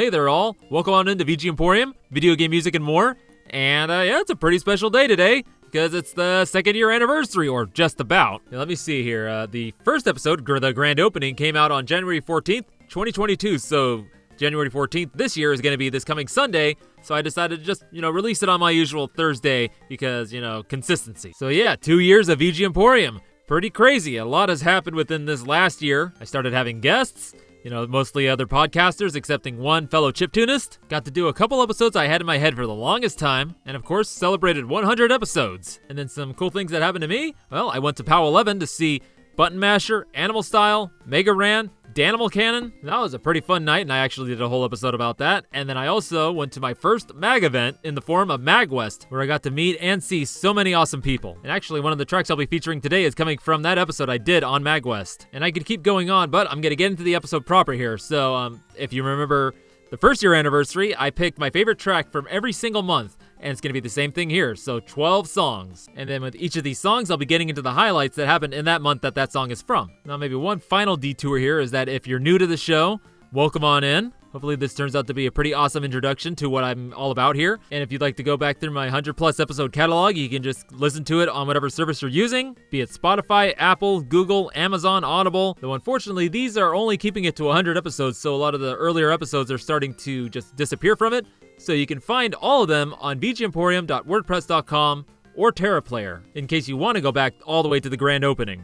hey there all, welcome on into VGMporium, video game music and more, and yeah, it's a pretty special day today, because it's the 2nd year anniversary, or just about. Now, let me see here, the first episode, the grand opening, came out on January 14th, 2022, so January 14th this year is going to be this coming Sunday, so I decided to just, release it on my usual Thursday, because, consistency. So yeah, 2 years of VGMporium. Pretty crazy. A lot has happened within this last year. I started having guests, mostly other podcasters, excepting one fellow chiptunist. Got to do a couple episodes I had in my head for the longest time, and of course, celebrated 100 episodes. And then some cool things that happened to me. Well, I went to POW 11 to see Button Masher, Animal Style, Mega Ran, Danimal Cannon. That was a pretty fun night, and I actually did a whole episode about that. And then I also went to my first MAG event in the form of MagWest, where I got to meet and see so many awesome people. And actually, one of the tracks I'll be featuring today is coming from that episode I did on MagWest. And I could keep going on, but I'm gonna get into the episode proper here. So, if you remember the first year anniversary, I picked my favorite track from every single month. And it's going to be the same thing here, so 12 songs. And then with each of these songs, I'll be getting into the highlights that happened in that month that song is from. Now, maybe one final detour here is that if you're new to the show, welcome on in. Hopefully this turns out to be a pretty awesome introduction to what I'm all about here. And if you'd like to go back through my 100+ episode catalog, you can just listen to it on whatever service you're using, be it Spotify, Apple, Google, Amazon, Audible. Though unfortunately, these are only keeping it to 100 episodes, so a lot of the earlier episodes are starting to just disappear from it. So you can find all of them on VGMporium.wordpress.com or TerraPlayer, in case you want to go back all the way to the grand opening.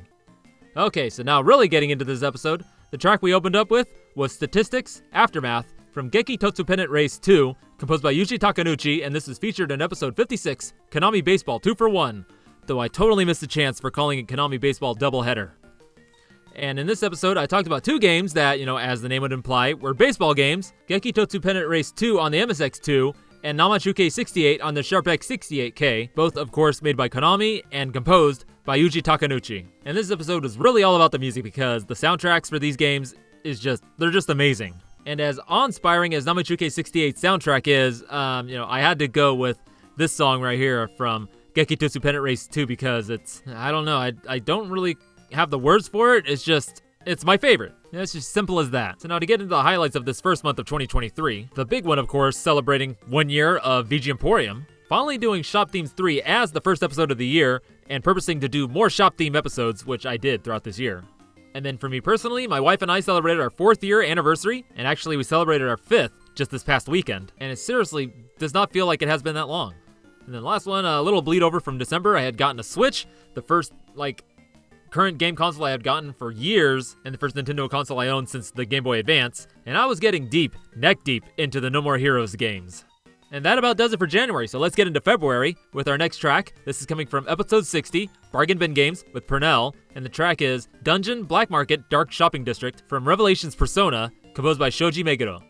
Okay, so now really getting into this episode, the track we opened up with was Statistics Aftermath from Geki Totsu Pennant Race 2, composed by Yuji Takenouchi, and this is featured in episode 56, Konami Baseball 2-for-1, though I totally missed the chance for calling it Konami Baseball Doubleheader. And in this episode, I talked about two games that, as the name would imply, were baseball games, Geki Totsu Pennant Race 2 on the MSX2, and Namachuke 68 on the SharpX 68K, both of course made by Konami and composed by Yuji Takenouchi. And this episode was really all about the music because the soundtracks for these games they're just amazing. And as awe-inspiring as Namachuke 68 soundtrack is, I had to go with this song right here from Geki Totsu Pennant Race 2 because I don't know, I don't really have the words for it. It's my favorite. It's just simple as that. So now to get into the highlights of this first month of 2023, the big one, of course, celebrating 1 year of VGMporium, finally doing Shop Themes 3 as the first episode of the year, and purposing to do more Shop Theme episodes, which I did throughout this year. And then for me personally, my wife and I celebrated our 4th year anniversary, and actually we celebrated our 5th just this past weekend, and it seriously does not feel like it has been that long. And then last one, a little bleed over from December, I had gotten a Switch, the first, current game console I had gotten for years, and the first Nintendo console I owned since the Game Boy Advance, and I was getting neck deep into the No More Heroes games. And that about does it for January, so let's get into February with our next track. This is coming from episode 60, Bargain Bin Games with Pernell, and the track is Dungeon Black Market Dark Shopping District from Revelations Persona, composed by Shoji Meguro.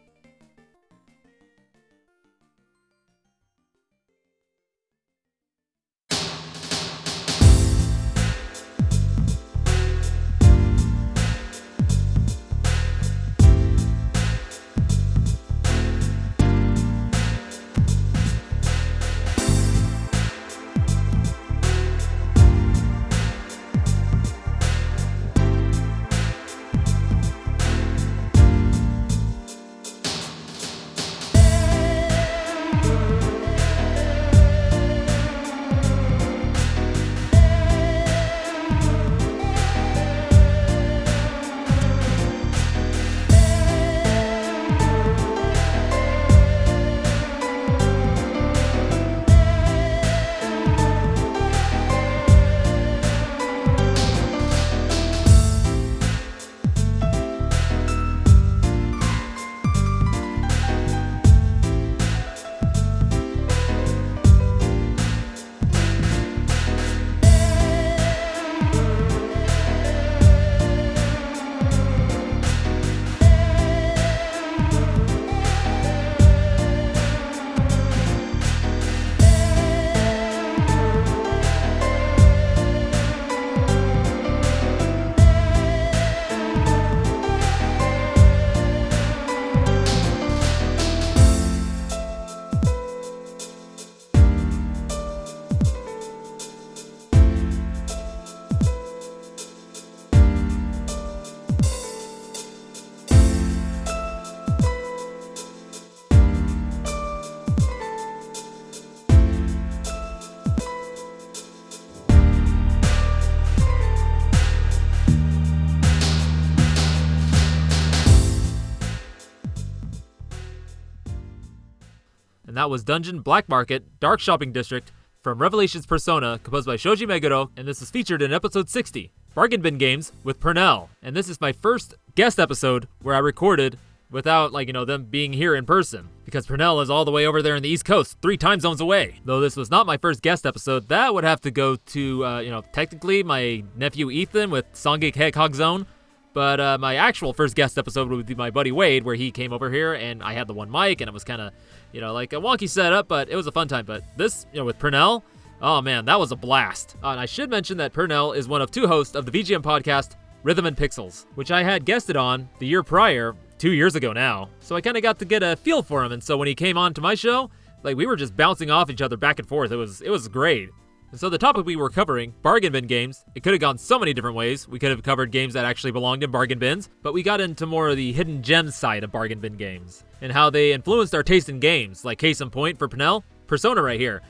and that was Dungeon Black Market Dark Shopping District from Revelations Persona, composed by Shoji Meguro, and this was featured in episode 60, Bargain Bin Games with Pernell. And this is my first guest episode where I recorded without, them being here in person, because Pernell is all the way over there in the East Coast, 3 time zones away. Though this was not my first guest episode, that would have to go to, technically my nephew Ethan with Songgeek Hedgehog Zone, but my actual first guest episode would be my buddy Wade, where he came over here, and I had the one mic, and it was kind of, like a wonky setup, but it was a fun time. But this, with Pernell, oh man, that was a blast. And I should mention that Pernell is one of 2 hosts of the VGM podcast, Rhythm and Pixels, which I had guested on the year prior, 2 years ago now. So I kind of got to get a feel for him, and so when he came on to my show, we were just bouncing off each other back and forth. It was great. And so the topic we were covering, bargain bin games, it could have gone so many different ways. We could have covered games that actually belonged in bargain bins, but we got into more of the hidden gems side of bargain bin games, and how they influenced our taste in games. Like case in point for Pernell, Persona right here.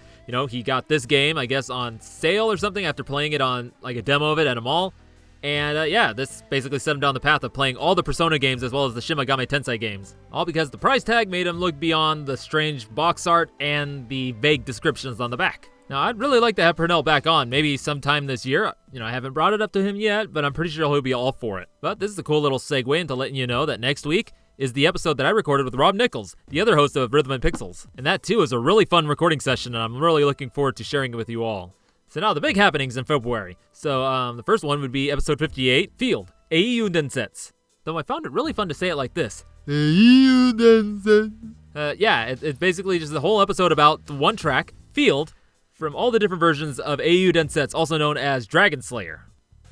He got this game, I guess, on sale or something after playing it on, a demo of it at a mall. And this basically set him down the path of playing all the Persona games as well as the Shin Megami Tensei games. All because the price tag made him look beyond the strange box art and the vague descriptions on the back. Now, I'd really like to have Pernell back on, maybe sometime this year. I haven't brought it up to him yet, but I'm pretty sure he'll be all for it. But this is a cool little segue into letting you know that next week is the episode that I recorded with Rob Nichols, the other host of Rhythm and Pixels. And that, too, is a really fun recording session, and I'm really looking forward to sharing it with you all. So now the big happenings in February. So the first one would be episode 58, Field, Eiyu Densetsu. Though I found it really fun to say it like this. Eiyu Densetsu. It's basically just the whole episode about the one track, Field, from all the different versions of Eiyu Densetsu, also known as Dragon Slayer.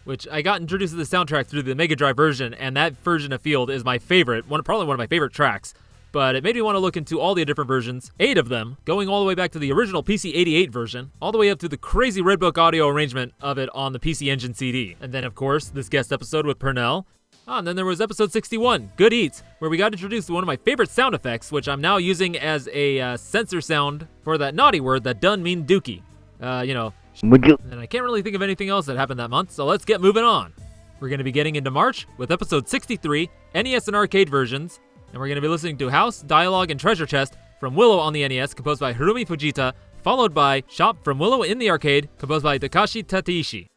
Which I got introduced to the soundtrack through the Mega Drive version, and that version of Field is my favorite, probably one of my favorite tracks. But it made me want to look into all the different versions, 8 of them, going all the way back to the original PC-88 version, all the way up to the crazy Red Book audio arrangement of it on the PC Engine CD. And then, of course, this guest episode with Pernell. And then there was episode 61, Good Eats, where we got introduced to one of my favorite sound effects, which I'm now using as a censor sound for that naughty word that doesn't mean dookie. And I can't really think of anything else that happened that month, so let's get moving on. We're going to be getting into March with episode 63, NES and arcade versions. And we're going to be listening to House, Dialog, and Treasure Chest from Willow on the NES, composed by Harumi Fujita, followed by Shop from Willow in the arcade, composed by Takashi Tateishi.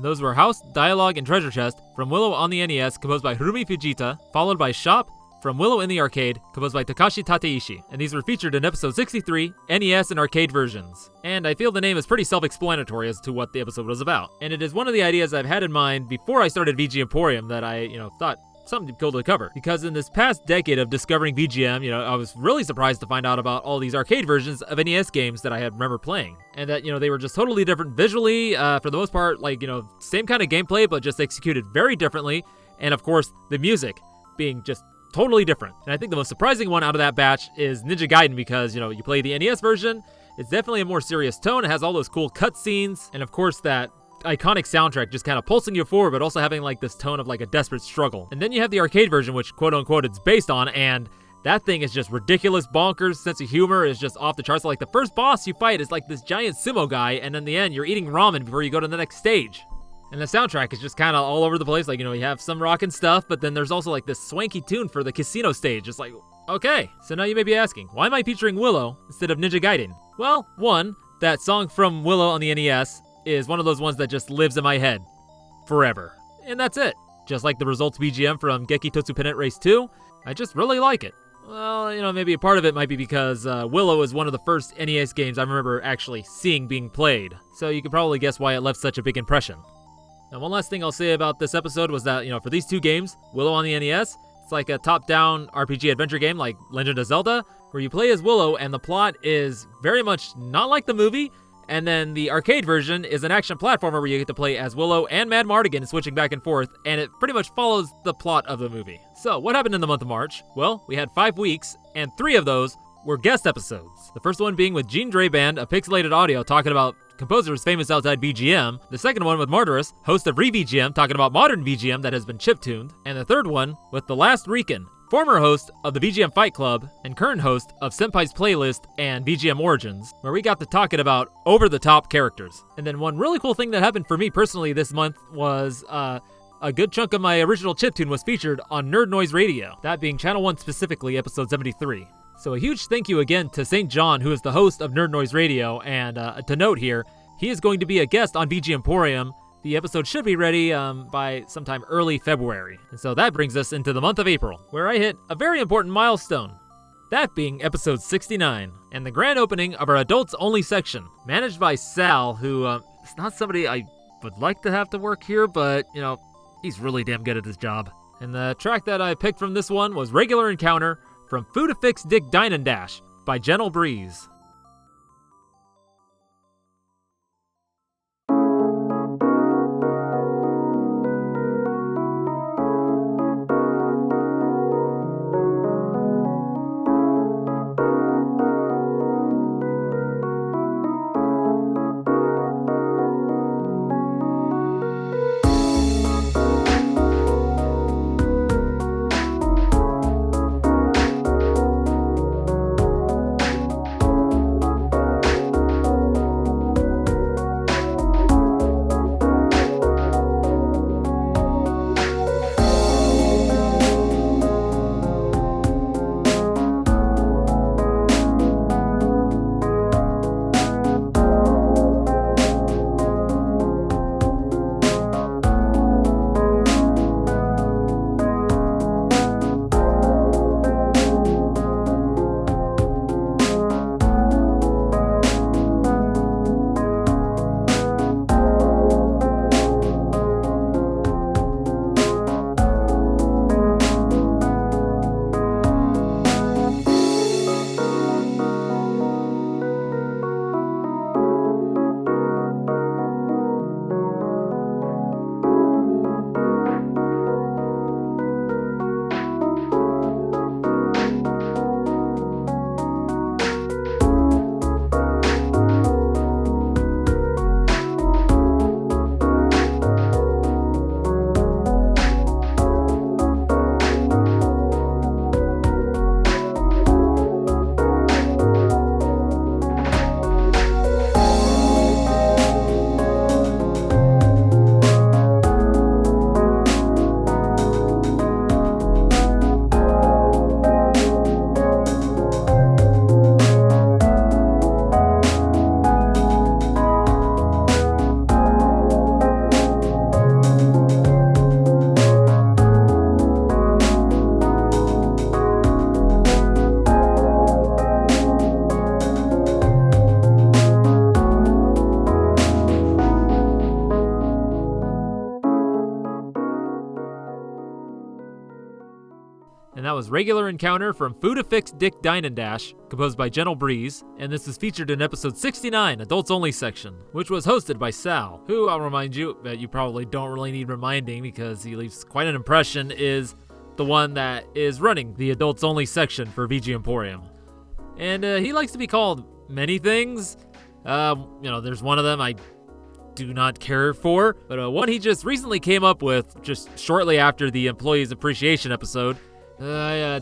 Those were House, Dialog, and Treasure Chest from Willow on the NES, composed by Harumi Fujita, followed by Shop from Willow in the arcade, composed by Takashi Tateishi. And these were featured in episode 63, NES and arcade versions. And I feel the name is pretty self-explanatory as to what the episode was about. And it is one of the ideas I've had in mind before I started VGMporium that I, thought something cool to cover. Because in this past decade of discovering VGM, I was really surprised to find out about all these arcade versions of NES games that I had remember playing. And that, they were just totally different visually, for the most part, same kind of gameplay, but just executed very differently. And of course, the music being just totally different. And I think the most surprising one out of that batch is Ninja Gaiden because, you play the NES version, it's definitely a more serious tone, it has all those cool cutscenes, and of course that iconic soundtrack just kind of pulsing you forward, but also having this tone of a desperate struggle. And then you have the arcade version, which quote unquote it's based on, and That thing is just ridiculous, bonkers, sense of humor is just off the charts. So, like, the first boss you fight is like this giant sumo guy, and in the end, you're eating ramen before you go to the next stage. And the soundtrack is just kind of all over the place. Like, you have some rockin' stuff, but then there's also like this swanky tune for the casino stage. It's like, okay. So now you may be asking, why am I featuring Willow instead of Ninja Gaiden? Well, one, that song from Willow on the NES is one of those ones that just lives in my head forever. And that's it. Just like the results BGM from Geki Totsu Penant Race 2, I just really like it. Well, maybe a part of it might be because Willow is one of the first NES games I remember actually seeing being played. So you can probably guess why it left such a big impression. Now, one last thing I'll say about this episode was that, for these two games, Willow on the NES, it's like a top-down RPG adventure game like Legend of Zelda, where you play as Willow and the plot is very much not like the movie, and then the arcade version is an action platformer where you get to play as Willow and Mad Mardigan switching back and forth, and it pretty much follows the plot of the movie. So, what happened in the month of March? Well, we had 5 weeks, and 3 of those were guest episodes. The first one being with Jean Dre Band, a pixelated audio talking about composers famous outside VGM. The second one with Martyrs, host of Re-VGM, talking about modern VGM that has been chiptuned. And the third one with The Last Rican, former host of the VGM Fight Club and current host of Senpai's Playlist and VGM Origins, where we got to talking about over-the-top characters. And then one really cool thing that happened for me personally this month was a good chunk of my original chiptune was featured on Nerd Noise Radio, that being Channel 1 specifically, episode 73. So a huge thank you again to St. John, who is the host of Nerd Noise Radio, and to note here, he is going to be a guest on VGMporium. The episode should be ready by sometime early February. And so that brings us into the month of April, where I hit a very important milestone, that being episode 69, and the grand opening of our adults only section, managed by Sal, who is not somebody I would like to have to work here, but, he's really damn good at his job. And the track that I picked from this one was Regular Encounter from Futa Fix Dick Dine Dash by Gentle Breeze. and that was Regular Encounter from Futa Fix Dick Dine Dash, composed by Gentle Breeze, and this is featured in episode 69, Adults Only section, which was hosted by Sal, who I'll remind you, that you probably don't really need reminding because he leaves quite an impression, is the one that is running the Adults Only section for VGMporium. And he likes to be called many things. There's one of them I do not care for, but one he just recently came up with just shortly after the Employees Appreciation episode. I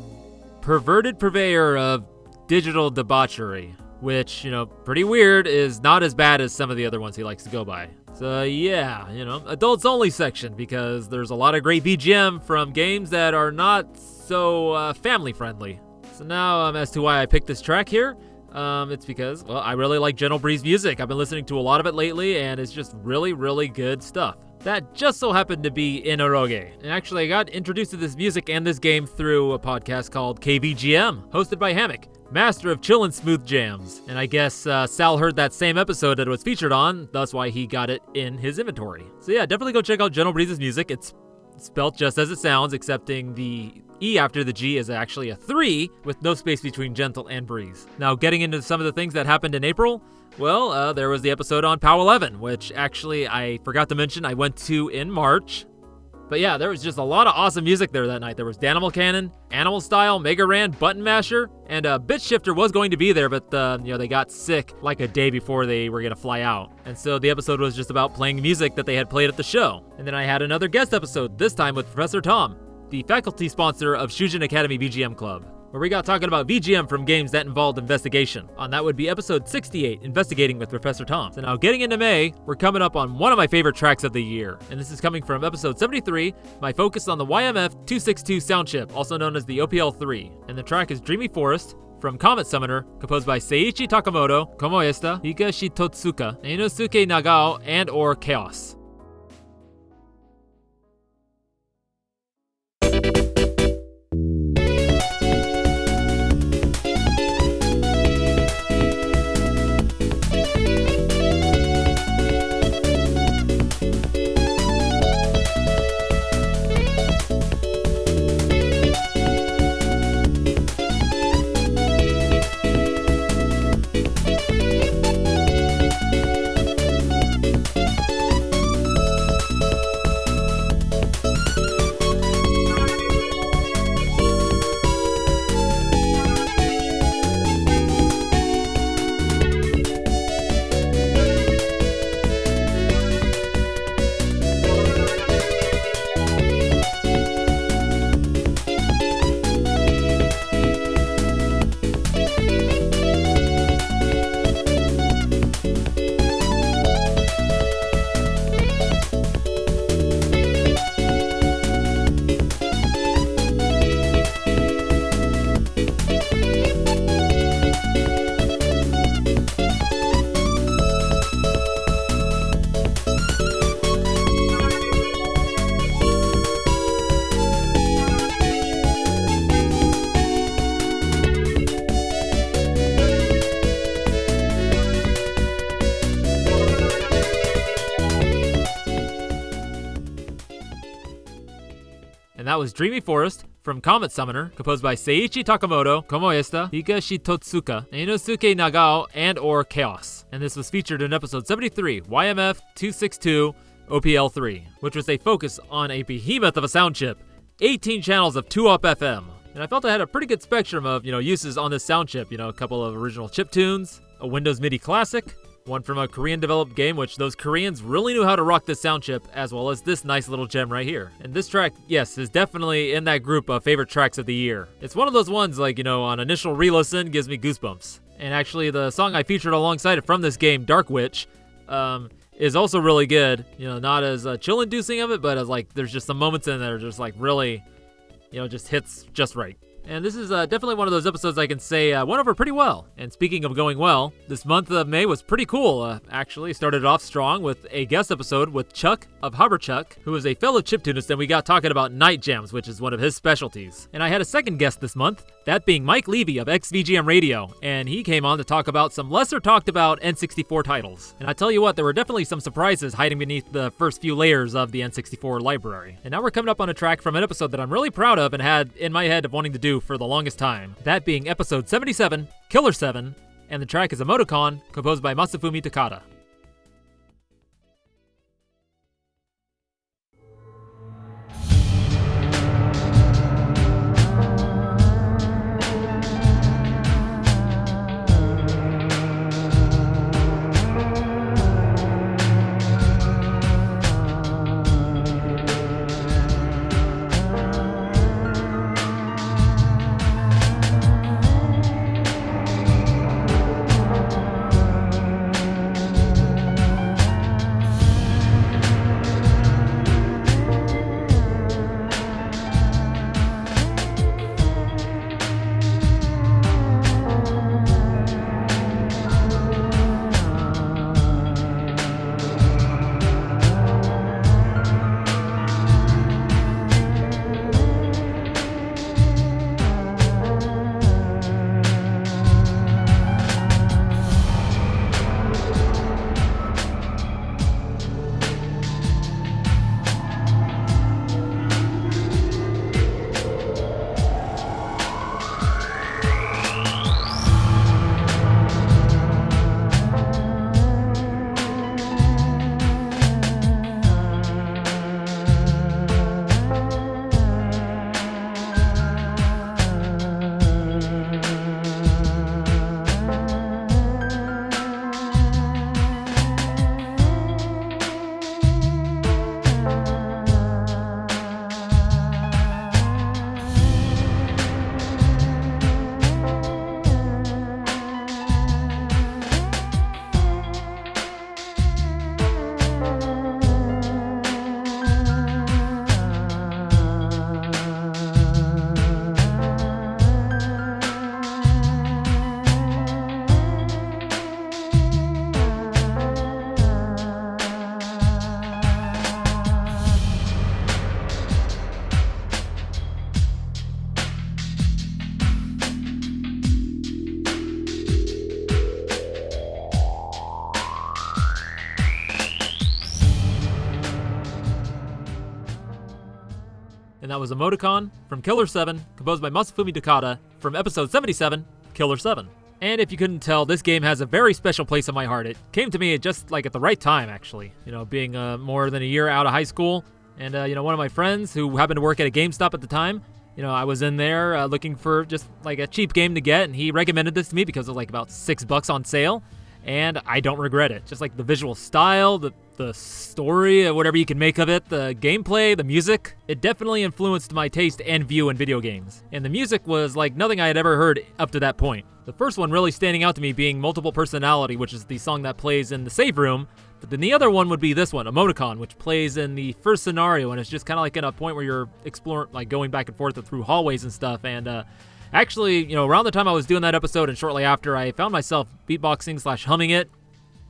perverted purveyor of digital debauchery, which, pretty weird, is not as bad as some of the other ones he likes to go by. So yeah, adults only section, because there's a lot of great VGM from games that are not so family friendly. So now as to why I picked this track here, it's because, well, I really like Gentle Breeze music. I've been listening to a lot of it lately, and it's just really, really good stuff. That just so happened to be Inosuke. And actually, I got introduced to this music and this game through a podcast called KVGM, hosted by Hammock, master of chill and smooth jams. And I guess Sal heard that same episode that it was featured on, that's why he got it in his inventory. So yeah, definitely go check out Gentle Breeze's music. It's spelt just as it sounds, excepting the E after the G is actually a 3 with no space between gentle and breeze. Now, getting into some of the things that happened in April, well, there was the episode on POW 11, which actually I forgot to mention I went to in March. But yeah, there was just a lot of awesome music there that night. There was Danimal Cannon, Animal Style, Mega Ran, Button Masher, and Bit Shifter was going to be there, but they got sick like a day before they were going to fly out. And so the episode was just about playing music that they had played at the show. And then I had another guest episode, this time with Professor Tom, the faculty sponsor of Shujin Academy VGM Club, where we got talking about VGM from games that involved investigation. On that would be episode 68, Investigating with Professor Tom. So now getting into May, we're coming up on one of my favorite tracks of the year. And this is coming from episode 73, my focus on the YMF-262 sound chip, also known as the OPL3. And the track is Dreamy Forest from Comet Summoner, composed by Seiichi Takamito, ComoestaHigashitotsuka, Einosuke Nagao, and or Kaos. That was Dreamy Forest from Comet Summoner, composed by Seiichi Takamito, ComoestaHigashitotsuka, Einosuke Nagao, and or Kaos. And this was featured in episode 73, YMF-262 OPL3, which was a focus on a behemoth of a sound chip, 18 channels of 2-up FM. And I felt I had a pretty good spectrum of, uses on this sound chip, a couple of original chip tunes, a Windows MIDI classic, one from a Korean-developed game, which those Koreans really knew how to rock this sound chip, as well as this nice little gem right here. And this track, yes, is definitely in that group of favorite tracks of the year. It's one of those ones, on initial re-listen, gives me goosebumps. And actually, the song I featured alongside it from this game, Dark Witch, is also really good. Not as chill-inducing of it, but as, there's just some moments in there just, really, just hits just right. And this is definitely one of those episodes I can say went over pretty well. And speaking of going well, this month of May was pretty cool. Actually, started off strong with a guest episode with Chuck of Haberchuck, who is a fellow chiptunist, and we got talking about night jams, which is one of his specialties. And I had a second guest this month, that being Mike Levy of XVGM Radio, and he came on to talk about some lesser talked about N64 titles. And I tell you what, there were definitely some surprises hiding beneath the first few layers of the N64 library. And now we're coming up on a track from an episode that I'm really proud of and had in my head of wanting to do for the longest time. That being episode 77, Killer 7, and the track is Emoticon, composed by Masafumi Takada. and that was Emoticon from Killer 7, composed by Masafumi Takada from episode 77, Killer 7. And if you couldn't tell, this game has a very special place in my heart. It came to me just like at the right time, actually. You know, being more than a year out of high school, and one of my friends who happened to work at a GameStop at the time, I was in there looking for just like a cheap game to get, and he recommended this to me because it was like about $6 on sale, and I don't regret it. Just like the visual style, the story, whatever you can make of it, the gameplay, the music, it definitely influenced my taste and view in video games. And the music was like nothing I had ever heard up to that point. The first one really standing out to me being Multiple Personality, which is the song that plays in the save room. But then the other one would be this one, Emoticon, which plays in the first scenario, and it's just kind of like in a point where you're exploring, like going back and forth through hallways and stuff. And actually, around the time I was doing that episode and shortly after, I found myself beatboxing / humming it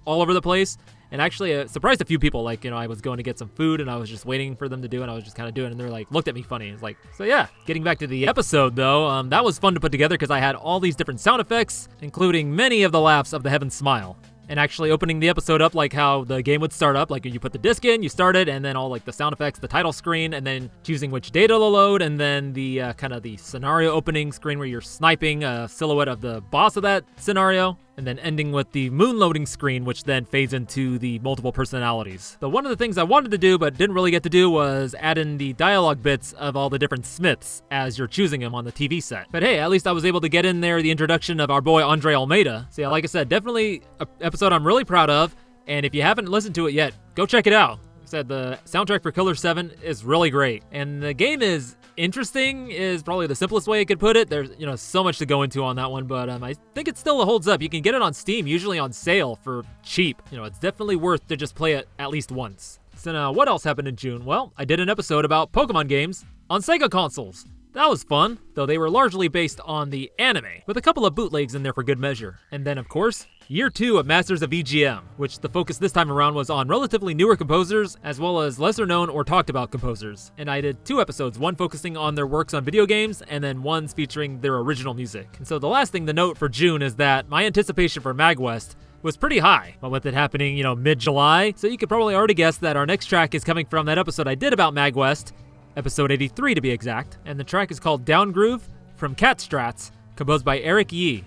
all over the place. And actually, surprised a few people. Like, I was going to get some food and I was just waiting for them to do it. And I was just kind of doing it. And they're like, looked at me funny. It's like, so yeah. Getting back to the episode though, that was fun to put together because I had all these different sound effects, including many of the laughs of the Heaven Smile. And actually opening the episode up like how the game would start up, like you put the disc in, you start it, and then all like the sound effects, the title screen, and then choosing which data to load, and then the kind of the scenario opening screen where you're sniping a silhouette of the boss of that scenario, and then ending with the moon loading screen, which then fades into the multiple personalities. So one of the things I wanted to do but didn't really get to do was add in the dialogue bits of all the different Smiths as you're choosing them on the TV set. But hey, at least I was able to get in there the introduction of our boy Andre Almeida. So yeah, like I said, definitely an episode I'm really proud of, and if you haven't listened to it yet, go check it out. Like I said, the soundtrack for Killer 7 is really great, and the game is interesting is probably the simplest way I could put it. There's, so much to go into on that one, but I think it still holds up. You can get it on Steam, usually on sale for cheap. It's definitely worth to just play it at least once. So now, what else happened in June? Well, I did an episode about Pokemon games on Sega consoles. That was fun, though they were largely based on the anime, with a couple of bootlegs in there for good measure. And then, of course, Year 2 of Masters of VGM, which the focus this time around was on relatively newer composers, as well as lesser known or talked about composers. And I did 2 episodes, one focusing on their works on video games, and then ones featuring their original music. And so the last thing to note for June is that my anticipation for MagWest was pretty high, but with it happening, mid-July, so you could probably already guess that our next track is coming from that episode I did about MagWest, episode 83 to be exact, and the track is called Down Groove from Cat Strats, composed by Eric Yee.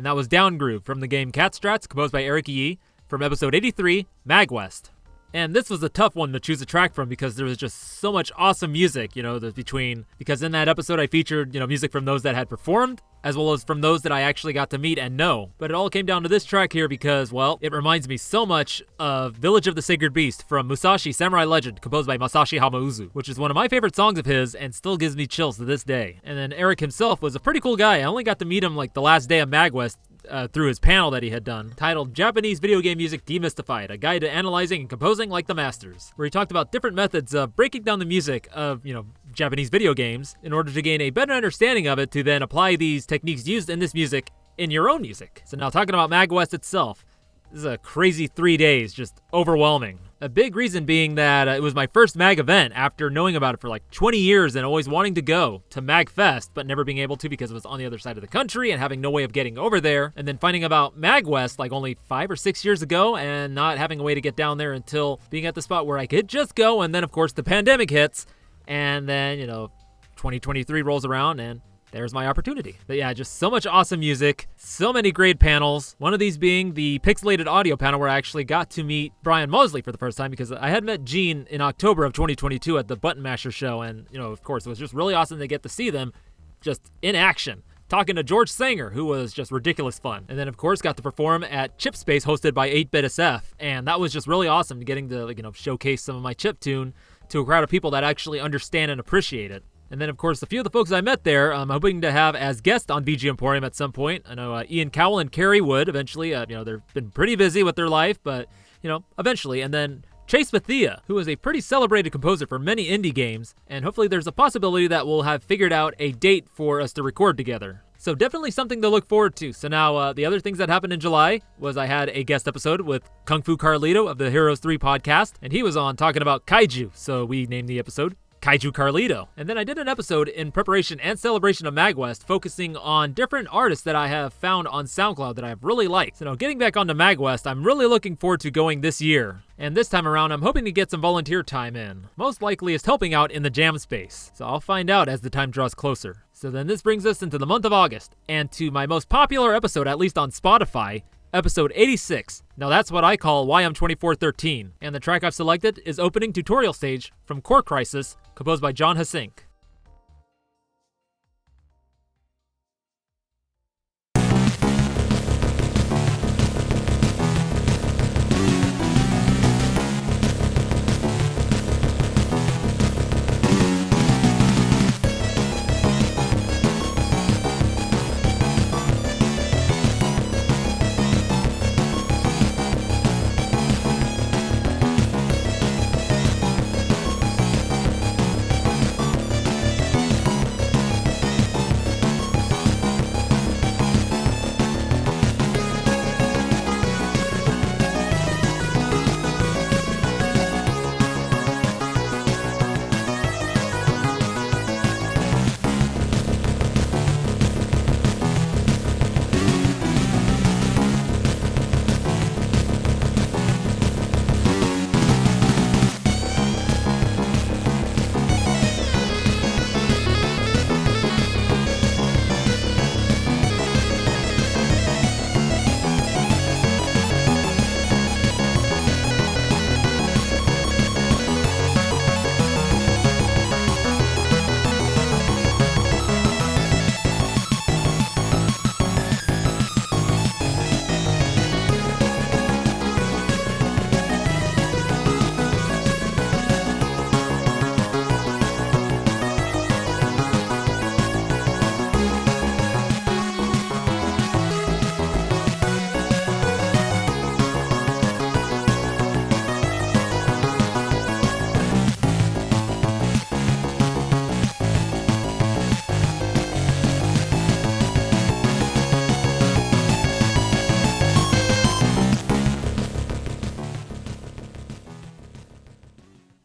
and that was Down Groove from the game Cat Strats, composed by Eric Yee, from episode 83, Magwest. And this was a tough one to choose a track from because there was just so much awesome music, because in that episode I featured, music from those that had performed, as well as from those that I actually got to meet and know. But it all came down to this track here because, well, it reminds me so much of Village of the Sacred Beast from Musashi Samurai Legend, composed by Masashi Hamauzu, which is one of my favorite songs of his and still gives me chills to this day. And then Eric himself was a pretty cool guy. I only got to meet him like the last day of Magwest, through his panel that he had done, titled Japanese Video Game Music Demystified, a guide to analyzing and composing like the masters, where he talked about different methods of breaking down the music of, Japanese video games in order to gain a better understanding of it to then apply these techniques used in this music in your own music. So now talking about Magwest itself, this is a crazy 3 days, just overwhelming. A big reason being that it was my first Mag event after knowing about it for like 20 years and always wanting to go to MagFest, but never being able to because it was on the other side of the country and having no way of getting over there. And then finding about Magwest like only 5 or 6 years ago and not having a way to get down there until being at the spot where I could just go. And then, of course, the pandemic hits. And then, 2023 rolls around and there's my opportunity. But yeah, just so much awesome music, so many great panels. One of these being the pixelated audio panel where I actually got to meet Brian Mosley for the first time because I had met Gene in October of 2022 at the Button Masher show. And, of course, it was just really awesome to get to see them just in action, talking to George Sanger, who was just ridiculous fun. And then, of course, got to perform at Chip Space hosted by 8-Bit SF. And that was just really awesome, getting to, showcase some of my chiptune to a crowd of people that actually understand and appreciate it. And then, of course, a few of the folks I met there, I'm hoping to have as guests on VGMporium at some point. I know Ian Cowell and Carrie Wood eventually. They've been pretty busy with their life, but, eventually. And then Chase Bethia, who is a pretty celebrated composer for many indie games, and hopefully there's a possibility that we'll have figured out a date for us to record together. So definitely something to look forward to. So now, the other things that happened in July was I had a guest episode with Kung Fu Carlito of the Heroes 3 podcast, and he was on talking about kaiju, so we named the episode Kaiju Carlito. And then I did an episode in preparation and celebration of Magwest focusing on different artists that I have found on SoundCloud that I've really liked. So now getting back onto Magwest, I'm really looking forward to going this year. And this time around, I'm hoping to get some volunteer time in. Most likely is helping out in the jam space. So I'll find out as the time draws closer. So then this brings us into the month of August and to my most popular episode, at least on Spotify, episode 86. Now that's what I call YM2413, and the track I've selected is Opening Tutorial Stage from Core Crisis, composed by John Hasink.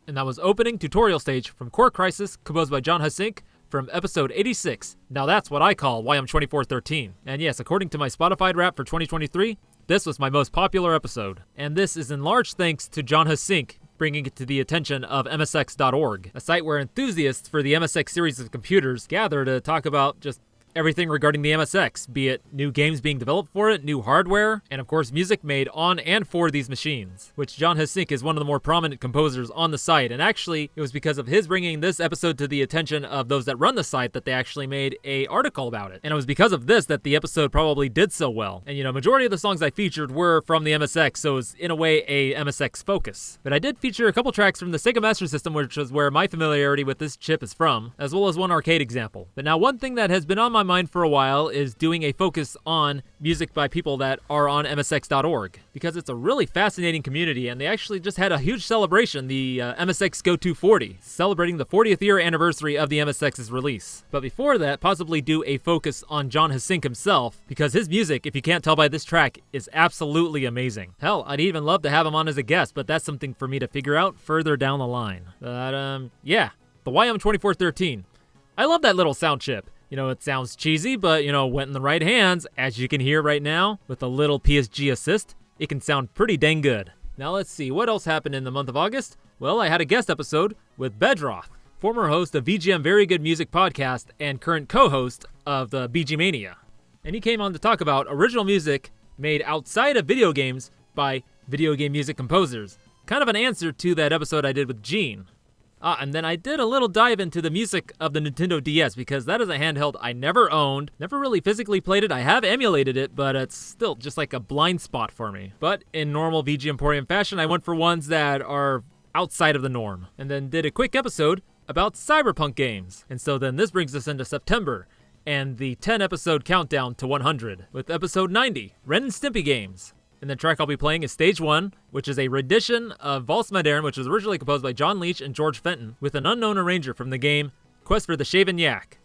And that was Opening Tutorial Stage from Core Crisis, composed by John Hasink, from episode 86. Now that's what I call YM2413. And yes, according to my Spotify rap for 2023, this was my most popular episode. And this is in large thanks to John Hasink, bringing it to the attention of MSX.org, a site where enthusiasts for the MSX series of computers gather to talk about just everything regarding the MSX, be it new games being developed for it, new hardware, and of course music made on and for these machines, which John Hsink is one of the more prominent composers on the site, and actually it was because of his bringing this episode to the attention of those that run the site that they actually made a article about it, and it was because of this that the episode probably did so well. And majority of the songs I featured were from the MSX, so it was in a way a MSX focus. But I did feature a couple tracks from the Sega Master System, which is where my familiarity with this chip is from, as well as one arcade example. But now one thing that has been on my mind for a while is doing a focus on music by people that are on MSX.org, because it's a really fascinating community, and they actually just had a huge celebration, the MSX Go 240, celebrating the 40th year anniversary of the MSX's release. But before that, possibly do a focus on John Hsink himself, because his music, if you can't tell by this track, is absolutely amazing. Hell, I'd even love to have him on as a guest, but that's something for me to figure out further down the line. But yeah, the YM2413. I love that little sound chip. It sounds cheesy, but, went in the right hands, as you can hear right now, with a little PSG assist, it can sound pretty dang good. Now let's see, what else happened in the month of August? Well, I had a guest episode with Bedroth, former host of VGM Very Good Music Podcast and current co-host of the BG Mania. And he came on to talk about original music made outside of video games by video game music composers. Kind of an answer to that episode I did with Gene. And then I did a little dive into the music of the Nintendo DS, because that is a handheld I never owned, never really physically played it. I have emulated it, but it's still just like a blind spot for me. But in normal VGMporium fashion, I went for ones that are outside of the norm, and then did a quick episode about cyberpunk games. And so then this brings us into September, and the 10 episode countdown to 100, with episode 90, Ren and Stimpy games. And the track I'll be playing is Stage 1, which is a rendition of Valse Moderne, which was originally composed by John Leach and George Fenton, with an unknown arranger from the game Quest for the Shaven Yak.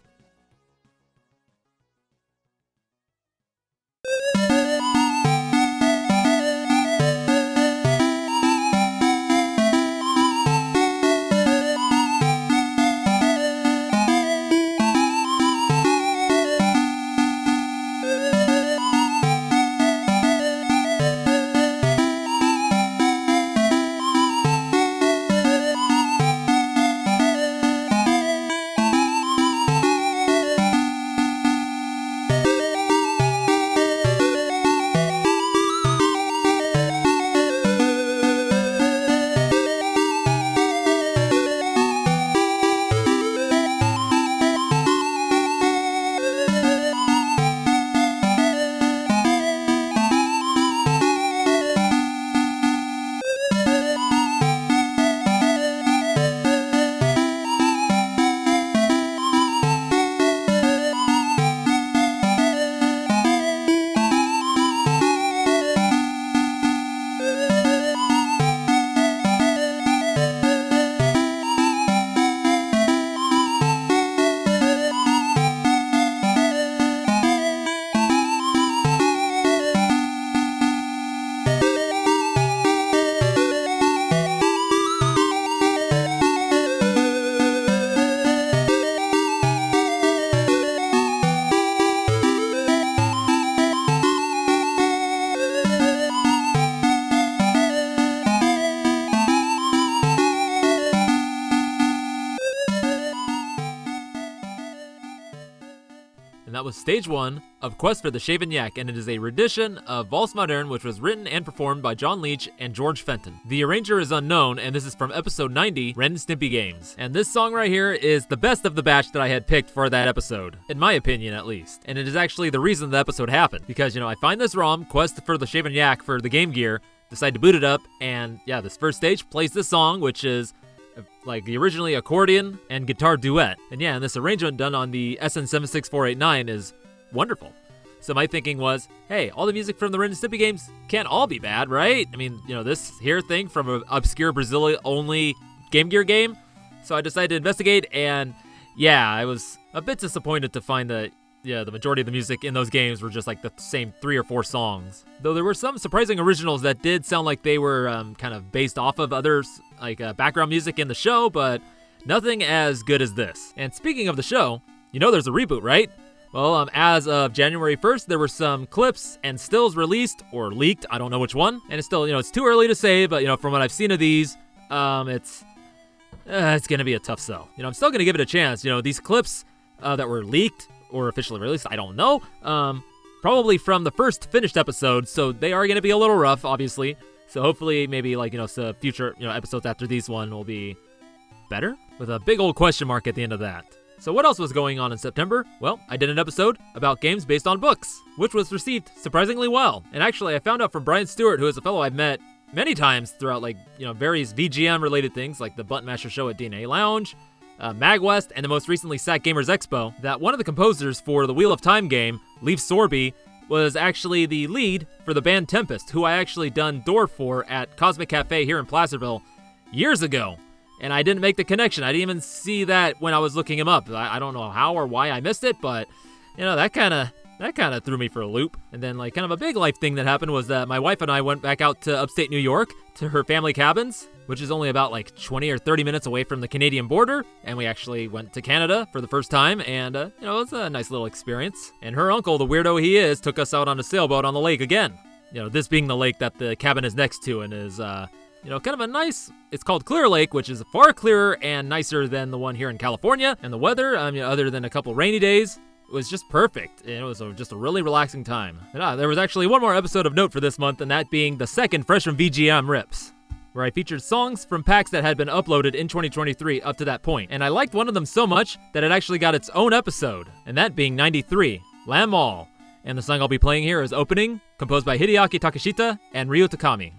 That was Stage 1 of Quest for the Shaven Yak, and it is a rendition of Valse Moderne, which was written and performed by John Leach and George Fenton. The arranger is unknown, and this is from episode 90, Ren and Stimpy Games. And this song right here is the best of the batch that I had picked for that episode, in my opinion at least. And it is actually the reason the episode happened, because, I find this ROM, Quest for the Shaven Yak, for the Game Gear, decide to boot it up, and yeah, this first stage plays this song, which is like the originally accordion and guitar duet. And yeah, and this arrangement done on the SN76489 is wonderful. So my thinking was, hey, all the music from the Ren and Stimpy games can't all be bad, right? I mean, this here thing from an obscure Brazil-only Game Gear game. So I decided to investigate, and yeah, I was a bit disappointed to find that the majority of the music in those games were just like the same 3 or 4 songs. Though there were some surprising originals that did sound like they were kind of based off of others, like background music in the show, but nothing as good as this. And speaking of the show, there's a reboot, right? Well, as of January 1st, there were some clips and stills released, or leaked, I don't know which one. And it's still, it's too early to say, but, from what I've seen of these, it's going to be a tough sell. I'm still going to give it a chance. These clips that were leaked or officially released, I don't know. Probably from the first finished episode, so they are going to be a little rough, obviously. So hopefully maybe like, so future, episodes after these one will be better, with a big old question mark at the end of that. So what else was going on in September? Well, I did an episode about games based on books, which was received surprisingly well. And actually, I found out from Brian Stewart, who is a fellow I've met many times throughout various VGM related things like the Button Masher show at Dine Lounge, MagWest, and the most recently Sack Gamers Expo, that one of the composers for the Wheel of Time game, Leif Sorby, was actually the lead for the band Tempest, who I actually done door for at Cosmic Cafe here in Placerville years ago. And I didn't make the connection. I didn't even see that when I was looking him up. I don't know how or why I missed it, but that kind of threw me for a loop. And then kind of a big life thing that happened was that my wife and I went back out to upstate New York to her family cabins, which is only about 20 or 30 minutes away from the Canadian border. And we actually went to Canada for the first time, and it was a nice little experience. And her uncle, the weirdo he is, took us out on a sailboat on the lake again. This being the lake that the cabin is next to and is kind of a nice, it's called Clear Lake, which is far clearer and nicer than the one here in California. And the weather, other than a couple rainy days, was just perfect. And it was just a really relaxing time. And there was actually one more episode of note for this month, and that being the second Fresh from VGM Rips, where I featured songs from packs that had been uploaded in 2023 up to that point. And I liked one of them so much that it actually got its own episode, and that being 93, Lamb All. And the song I'll be playing here is Opening, composed by Hideaki Takashita and Ryo Takami.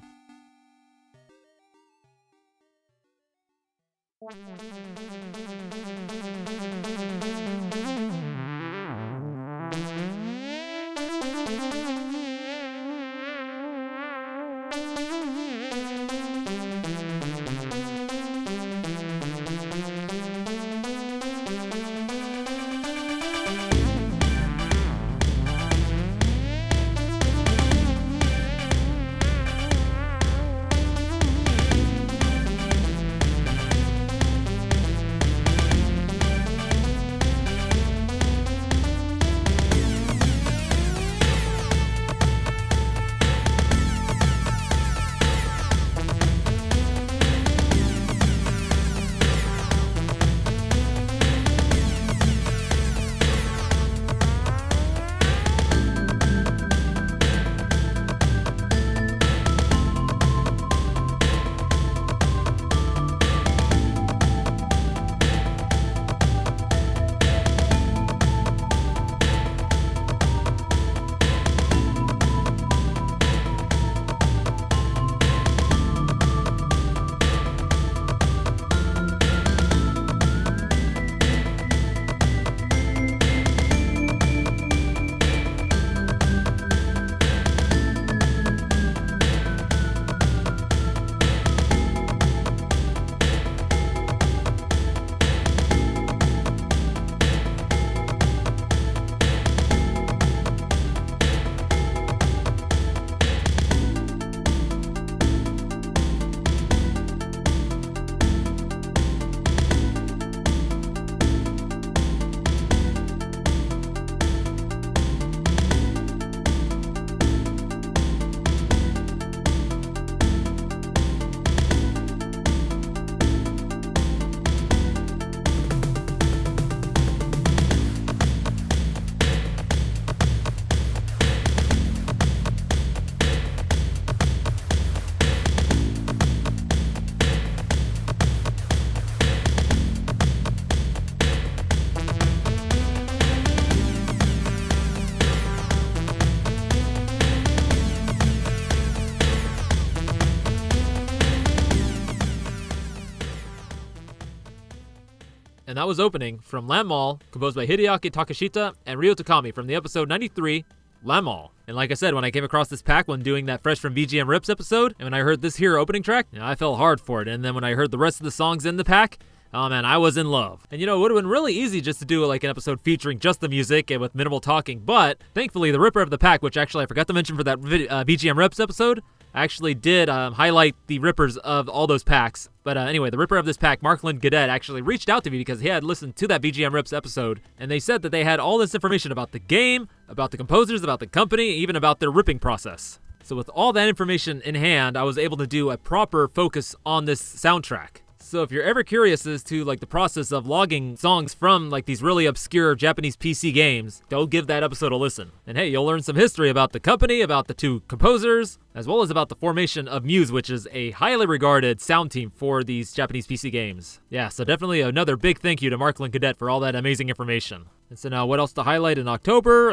And that was Opening from Lamb All, composed by Hideaki Takashita and Ryo Takami from the episode 93, Lamb All. And like I said, when I came across this pack when doing that Fresh from VGM Rips episode, and when I heard this here opening track, I fell hard for it. And then when I heard the rest of the songs in the pack, oh man, I was in love. And it would have been really easy just to do an episode featuring just the music and with minimal talking, but thankfully the Ripper of the Pack, which actually I forgot to mention for that VGM Rips episode, actually did highlight the rippers of all those packs. But anyway, the ripper of this pack, Markland Gadet, actually reached out to me because he had listened to that VGM Rips episode, and they said that they had all this information about the game, about the composers, about the company, even about their ripping process. So with all that information in hand, I was able to do a proper focus on this soundtrack. So if you're ever curious as to like the process of logging songs from like these really obscure Japanese PC games, go give that episode a listen. And hey, you'll learn some history about the company, about the two composers, as well as about the formation of Muse, which is a highly regarded sound team for these Japanese PC games. Yeah, so definitely another big thank you to Marklin Cadet for all that amazing information. And so now what else to highlight in October?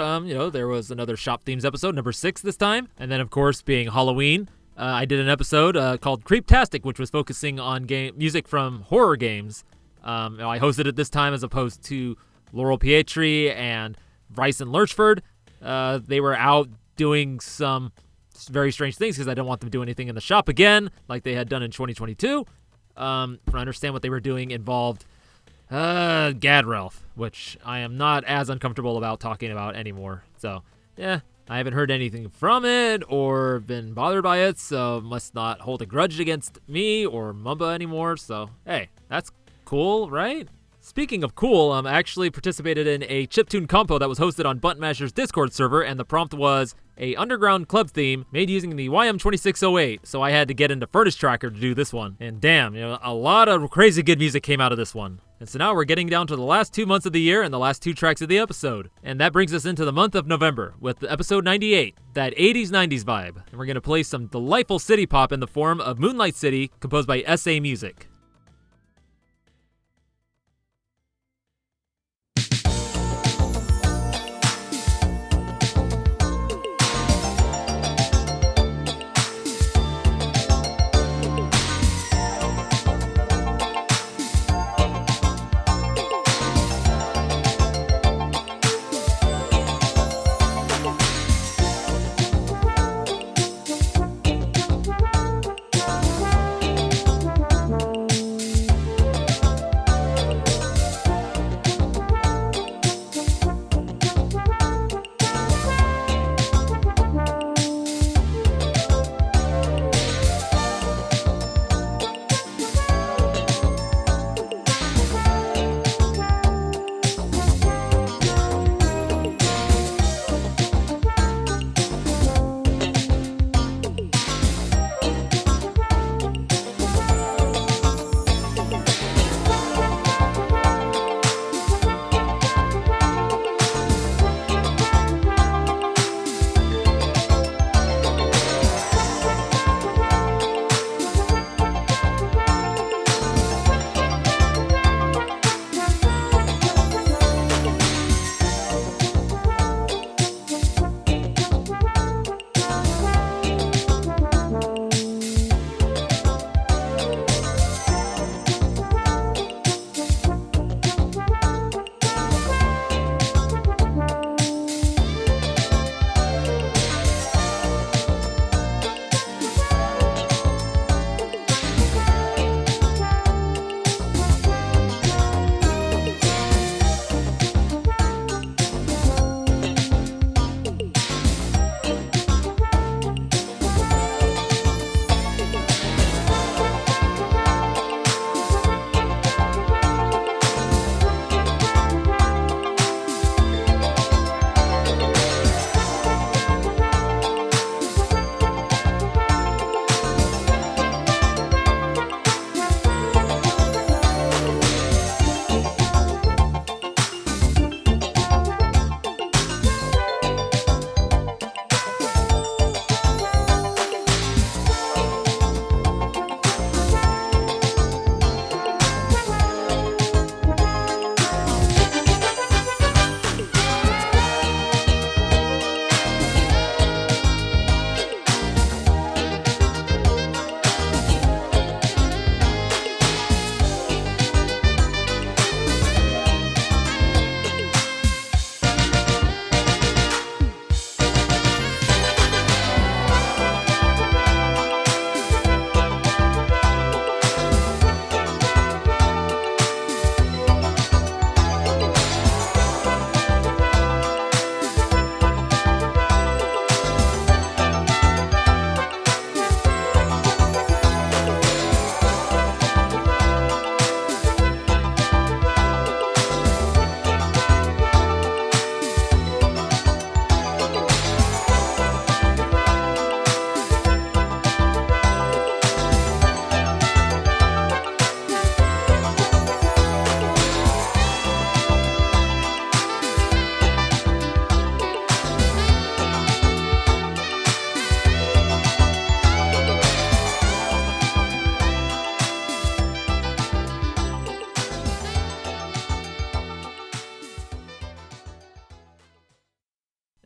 There was another Shop Themes episode, number 6 this time. And then, of course, being Halloween, I did an episode called Creeptastic, which was focusing on music from horror games. I hosted it this time as opposed to Laurel Pietri and Bryson Lurchford. They were out doing some very strange things because I didn't want them to do anything in the shop again like they had done in 2022. From what I understand, what they were doing involved Gadrelf, which I am not as uncomfortable about talking about anymore. So, yeah, I haven't heard anything from it or been bothered by it, so must not hold a grudge against me or Mumba anymore. So, hey, that's cool, right? Speaking of cool, I actually participated in a chiptune compo that was hosted on Button Masher's Discord server, and the prompt was a underground club theme made using the YM2608, so I had to get into Furnace Tracker to do this one. And damn, a lot of crazy good music came out of this one. And so now we're getting down to the last 2 months of the year and the last 2 tracks of the episode. And that brings us into the month of November with episode 98, that 80s 90s vibe. And we're going to play some delightful city pop in the form of Moonlight City, composed by SA Music.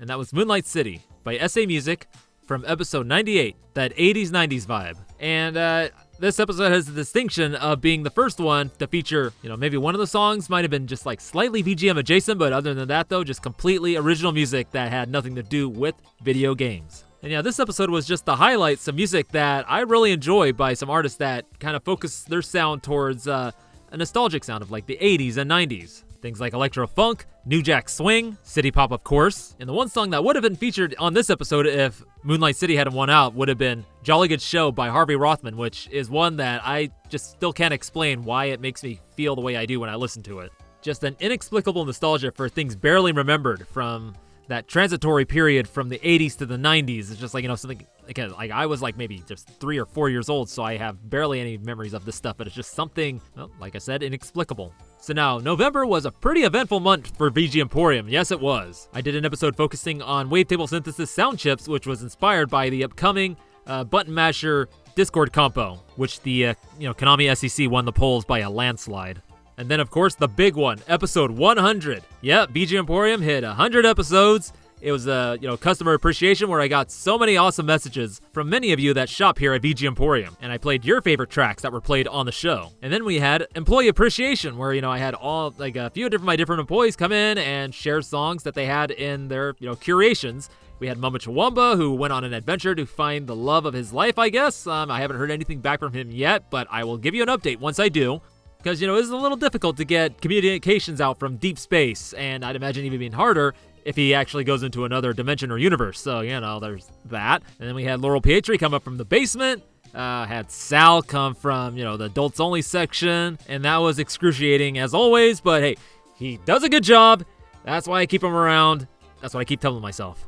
and that was Moonlight City by SA Music from episode 98, that 80s 90s vibe. And this episode has the distinction of being the first one to feature, maybe one of the songs might have been just like slightly VGM adjacent, but other than that though, just completely original music that had nothing to do with video games. And yeah, this episode was just to highlight some music that I really enjoy by some artists that kind of focus their sound towards a nostalgic sound of like the 80s and 90s. Things like electro funk, new jack swing, city pop of course. And the one song that would have been featured on this episode if Moonlight City hadn't won out would have been Jolly Good Show by Harvey Rothman, which is one that I just still can't explain why it makes me feel the way I do when I listen to it. Just an inexplicable nostalgia for things barely remembered from that transitory period from the 80s to the 90s. It's just like, something, again, like I was like maybe just 3 or 4 years old, so I have barely any memories of this stuff, but it's just something, well, like I said, inexplicable. So now, November was a pretty eventful month for VGMporium. Yes, it was. I did an episode focusing on wavetable synthesis sound chips, which was inspired by the upcoming Button Masher Discord compo, which the Konami SEC won the polls by a landslide. And then, of course, the big one, episode 100. Yep, VGMporium hit 100 episodes. It was a customer appreciation where I got so many awesome messages from many of you that shop here at VGMporium, and I played your favorite tracks that were played on the show. And then we had employee appreciation, where I had all a few of my different employees come in and share songs that they had in their curations. We had Mama Chawamba, who went on an adventure to find the love of his life, I guess. I haven't heard anything back from him yet, but I will give you an update once I do. Because, it's a little difficult to get communications out from deep space, and I'd imagine even being harder if he actually goes into another dimension or universe. So, there's that. And then we had Laurel Pietri come up from the basement, had Sal come from, the adults only section, and that was excruciating as always, but hey, he does a good job. That's why I keep him around. That's what I keep telling myself.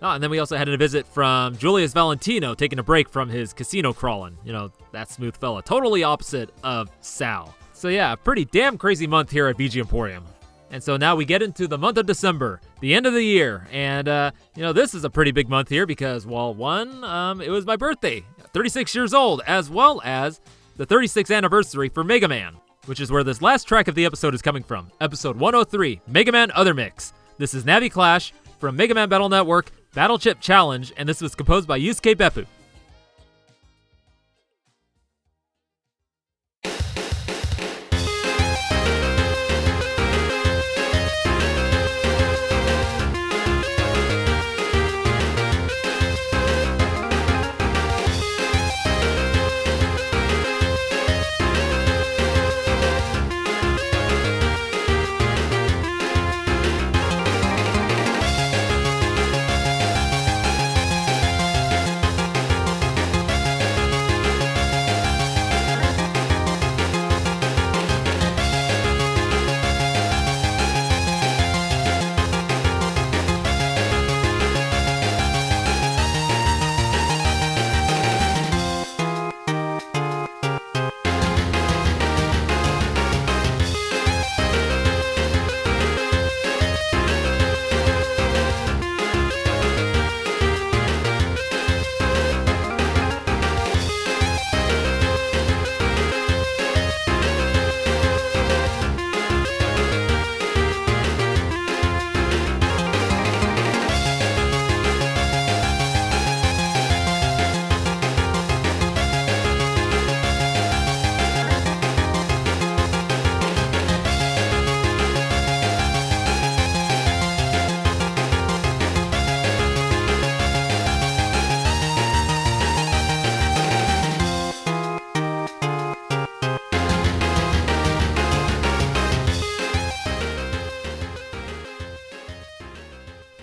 And then we also had a visit from Julius Valentino taking a break from his casino crawling. That smooth fella. Totally opposite of Sal. So yeah, pretty damn crazy month here at VGMporium. And so now we get into the month of December, the end of the year. And, this is a pretty big month here because, well, it was my birthday, 36 years old, as well as the 36th anniversary for Mega Man, which is where this last track of the episode is coming from. Episode 103, Mega Man Other Mix. This is Navi Clash from Mega Man Battle Network, Battle Chip Challenge, and this was composed by Yusuke Beppu.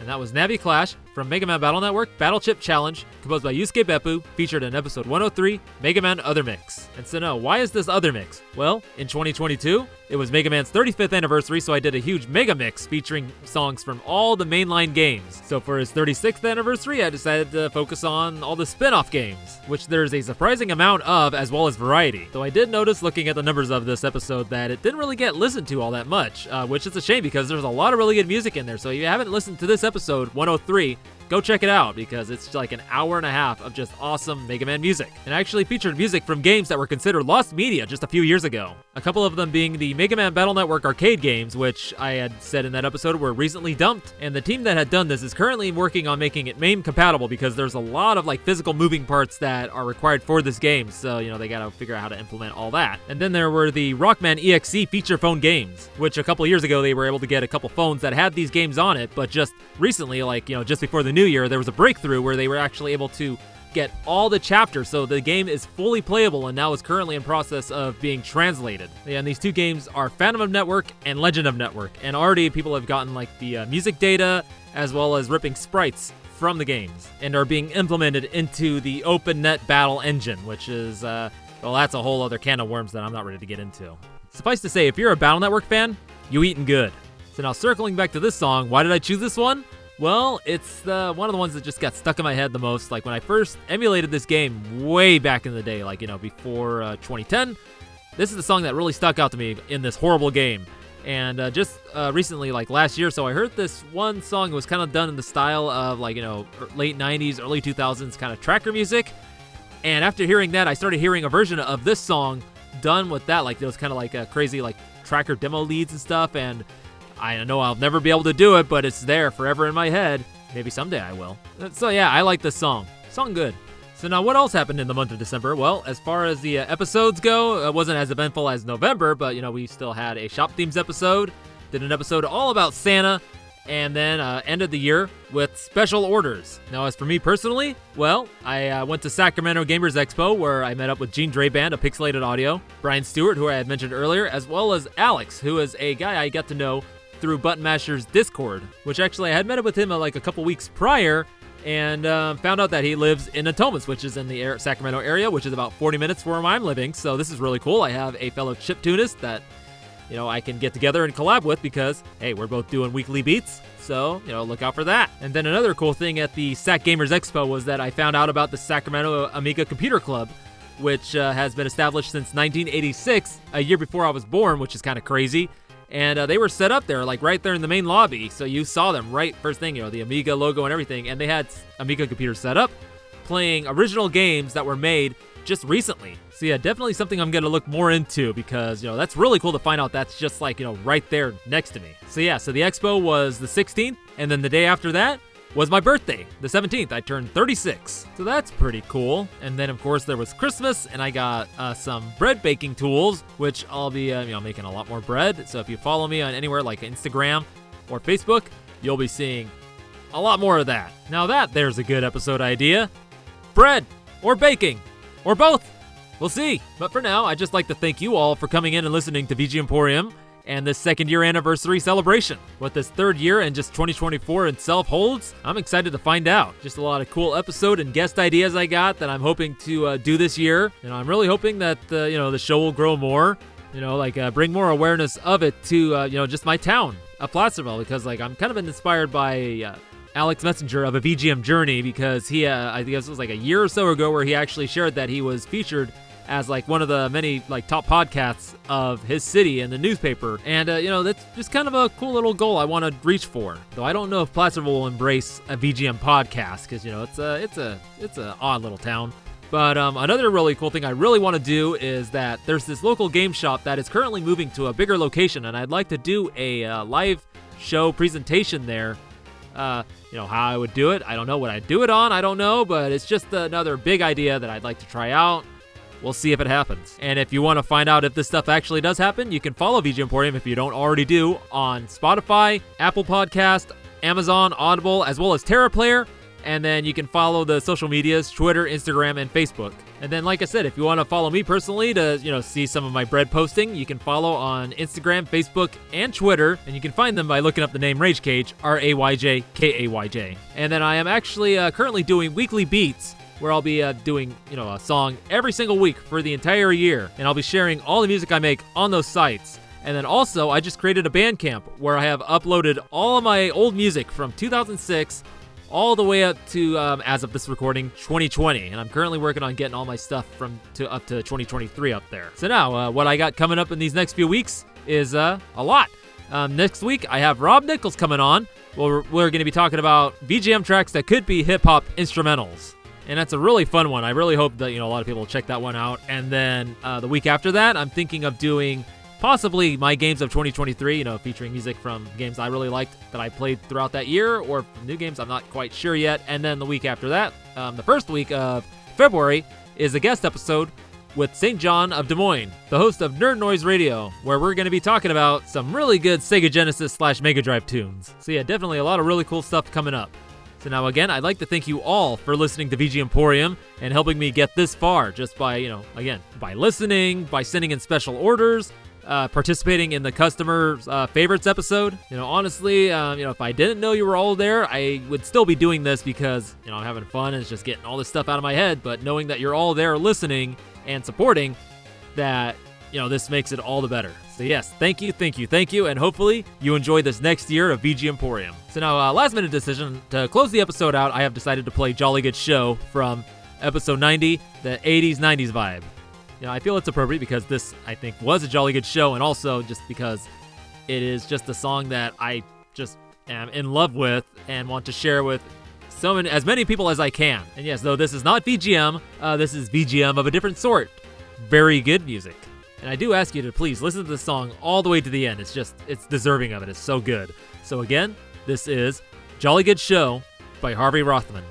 That was Navi Clash from Mega Man Battle Network, Battle Chip Challenge, composed by Yusuke Beppu, featured in episode 103, Mega Man Other Mix. And so now, why is this Other Mix? Well, in 2022, it was Mega Man's 35th anniversary, so I did a huge Mega Mix featuring songs from all the mainline games. So for his 36th anniversary, I decided to focus on all the spin-off games, which there's a surprising amount of, as well as variety. Though I did notice, looking at the numbers of this episode, that it didn't really get listened to all that much, which is a shame because there's a lot of really good music in there. So if you haven't listened to this episode, 103, go check it out because it's like an hour and a half of just awesome Mega Man music. And I actually featured music from games that were considered lost media just a few years ago. A couple of them being the Mega Man Battle Network arcade games, which I had said in that episode were recently dumped. And the team that had done this is currently working on making it MAME compatible because there's a lot of like physical moving parts that are required for this game. So, they gotta figure out how to implement all that. And then there were the Rockman EXE feature phone games, which a couple years ago they were able to get a couple phones that had these games on it, but just recently, like, just before the new year, there was a breakthrough where they were actually able to get all the chapters, so the game is fully playable and now is currently in process of being translated. And these two games are Phantom of Network and Legend of Network, and already people have gotten like the music data as well as ripping sprites from the games and are being implemented into the OpenNet Battle engine, which is, well, that's a whole other can of worms that I'm not ready to get into. Suffice to say, if you're a Battle Network fan, you eatin' good. So now circling back to this song, why did I choose this one? Well, it's one of the ones that just got stuck in my head the most. Like when I first emulated this game way back in the day, like, before 2010, this is the song that really stuck out to me in this horrible game. And just recently, like last year, so I heard this one song. It was kind of done in the style of like, late 90s, early 2000s kind of tracker music. And after hearing that, I started hearing a version of this song done with that, like those kind of like crazy like tracker demo leads and stuff. And I know I'll never be able to do it, but it's there forever in my head. Maybe someday I will. So yeah, I like this song. Song good. So now what else happened in the month of December? Well, as far as the episodes go, it wasn't as eventful as November, but we still had a Shop Themes episode, did an episode all about Santa, and then ended the year with special orders. Now, as for me personally, well, I went to Sacramento Gamers Expo where I met up with Gene Draband of Pixelated Audio, Brian Stewart, who I had mentioned earlier, as well as Alex, who is a guy I got to know through Button Masher's Discord, which actually I had met up with him like a couple weeks prior and found out that he lives in Natomas, which is in the Sacramento area, which is about 40 minutes from where I'm living. So this is really cool. I have a fellow chiptunist that I can get together and collab with because, hey, we're both doing weekly beats. So, look out for that. And then another cool thing at the Sac Gamers Expo was that I found out about the Sacramento Amiga Computer Club, which has been established since 1986, a year before I was born, which is kind of crazy. And they were set up there, like right there in the main lobby. So you saw them right first thing, the Amiga logo and everything. And they had Amiga computers set up, playing original games that were made just recently. So yeah, definitely something I'm going to look more into because, that's really cool to find out that's just like, right there next to me. So yeah, so the expo was the 16th, and then the day after that was my birthday, the 17th. I turned 36. So that's pretty cool. And then, of course, there was Christmas, and I got some bread baking tools, which I'll be, making a lot more bread. So if you follow me on anywhere like Instagram or Facebook, you'll be seeing a lot more of that. Now there's a good episode idea. Bread or baking or both. We'll see. But for now, I'd just like to thank you all for coming in and listening to VGMporium and this second year anniversary celebration. What this third year and just 2024 itself holds, I'm excited to find out. Just a lot of cool episode and guest ideas I got that I'm hoping to do this year. I'm really hoping that the show will grow more, bring more awareness of it to just my town of Placerville, because I'm kind of inspired by Alex Messenger of a VGM Journey, because he I guess it was like a year or so ago where he actually shared that he was featured as one of the many top podcasts of his city in the newspaper. And that's just kind of a cool little goal I want to reach for. Though I don't know if Placerville will embrace a VGM podcast, because it's a odd little town. But another really cool thing I really want to do is that there's this local game shop that is currently moving to a bigger location, and I'd like to do a live show presentation there. How I would do it, I don't know. What I'd do it on, I don't know, but it's just another big idea that I'd like to try out. We'll see if it happens. And if you want to find out if this stuff actually does happen, you can follow VGMporium if you don't already do on Spotify, Apple Podcast, Amazon, Audible, as well as TerraPlayer. And then you can follow the social medias, Twitter, Instagram, and Facebook. And then, like I said, if you want to follow me personally to, see some of my bread posting, you can follow on Instagram, Facebook, and Twitter. And you can find them by looking up the name Rage Cage, RayJKayJ. And then I am actually currently doing weekly beats, where I'll be doing, a song every single week for the entire year. And I'll be sharing all the music I make on those sites. And then also, I just created a Bandcamp where I have uploaded all of my old music from 2006 all the way up to, as of this recording, 2020. And I'm currently working on getting all my stuff up to 2023 up there. So now, what I got coming up in these next few weeks is a lot. Next week, I have Rob Nichols coming on we're going to be talking about VGM tracks that could be hip-hop instrumentals. And that's a really fun one. I really hope that, a lot of people will check that one out. And then the week after that, I'm thinking of doing possibly my games of 2023, featuring music from games I really liked that I played throughout that year, or new games I'm not quite sure yet. And then the week after that, the first week of February, is a guest episode with St. John of Des Moines, the host of Nerd Noise Radio, where we're going to be talking about some really good Sega Genesis / Mega Drive tunes. So yeah, definitely a lot of really cool stuff coming up. So now again, I'd like to thank you all for listening to VGMporium and helping me get this far just by, again, by listening, by sending in special orders, participating in the customer favorites episode. Honestly, if I didn't know you were all there, I would still be doing this because, I'm having fun and it's just getting all this stuff out of my head. But knowing that you're all there listening and supporting, that, this makes it all the better. So yes, thank you, and hopefully you enjoy this next year of VGMporium. So now, last minute decision, to close the episode out, I have decided to play Jolly Good Show from episode 90, the 80s, 90s vibe. I feel it's appropriate because this, I think, was a Jolly Good Show, and also just because it is just a song that I just am in love with and want to share with as many people as I can. And yes, though this is not VGM, this is VGM of a different sort. Very good music. And I do ask you to please listen to the song all the way to the end. It's deserving of it. It's so good. So again, this is Jolly Good Show by Harvey Rothman.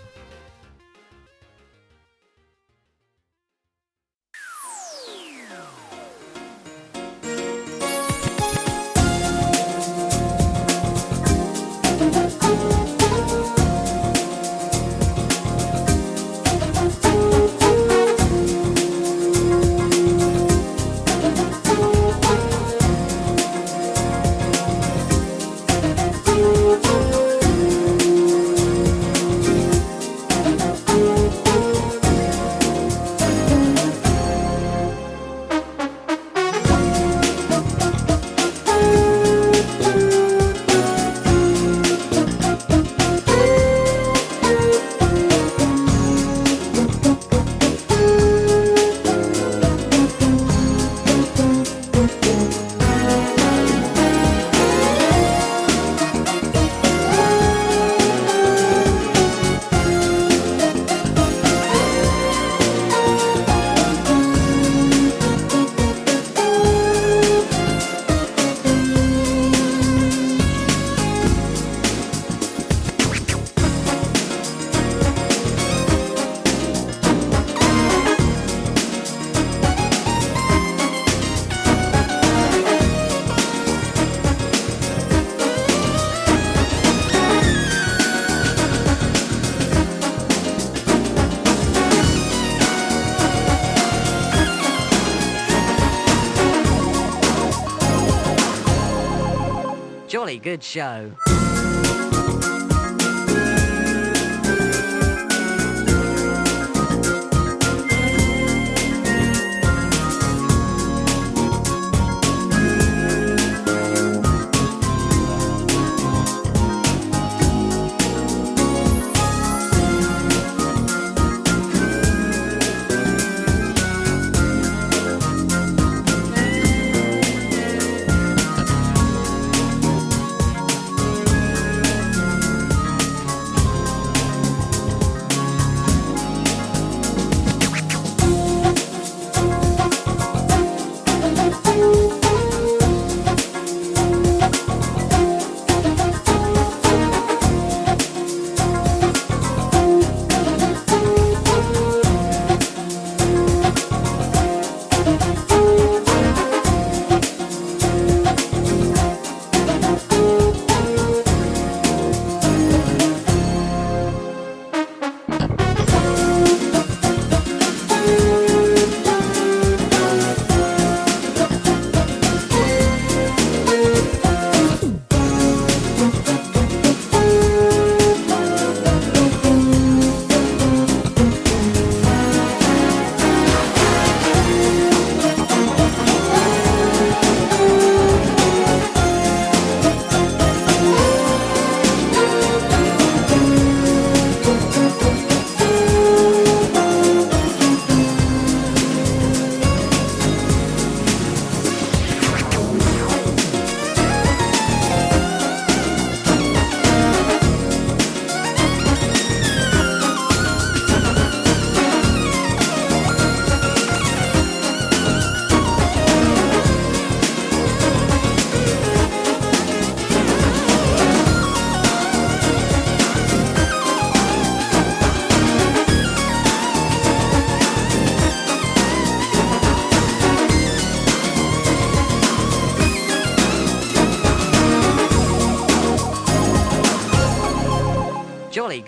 Jolly good show.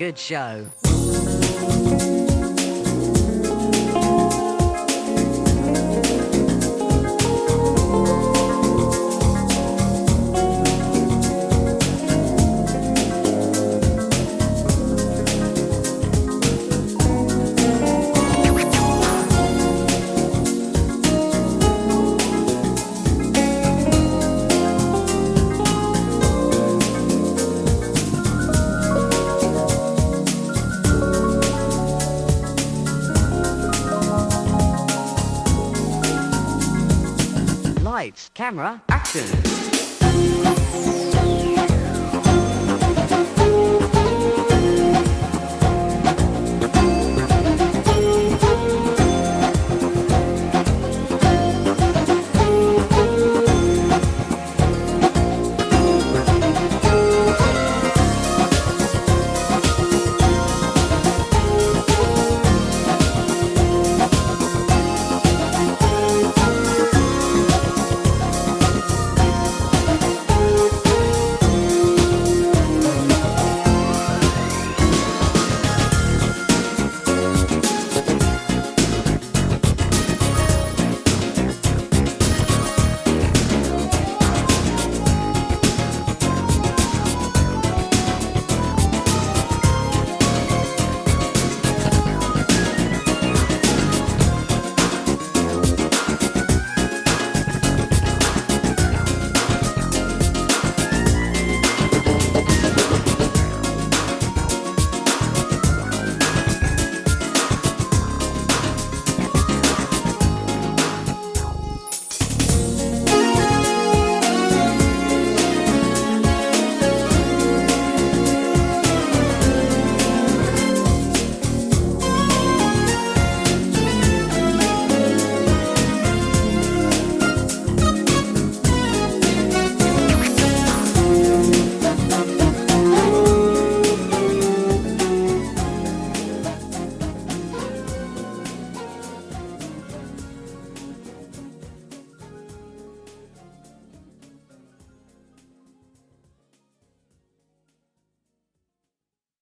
good show. Lights, camera, action!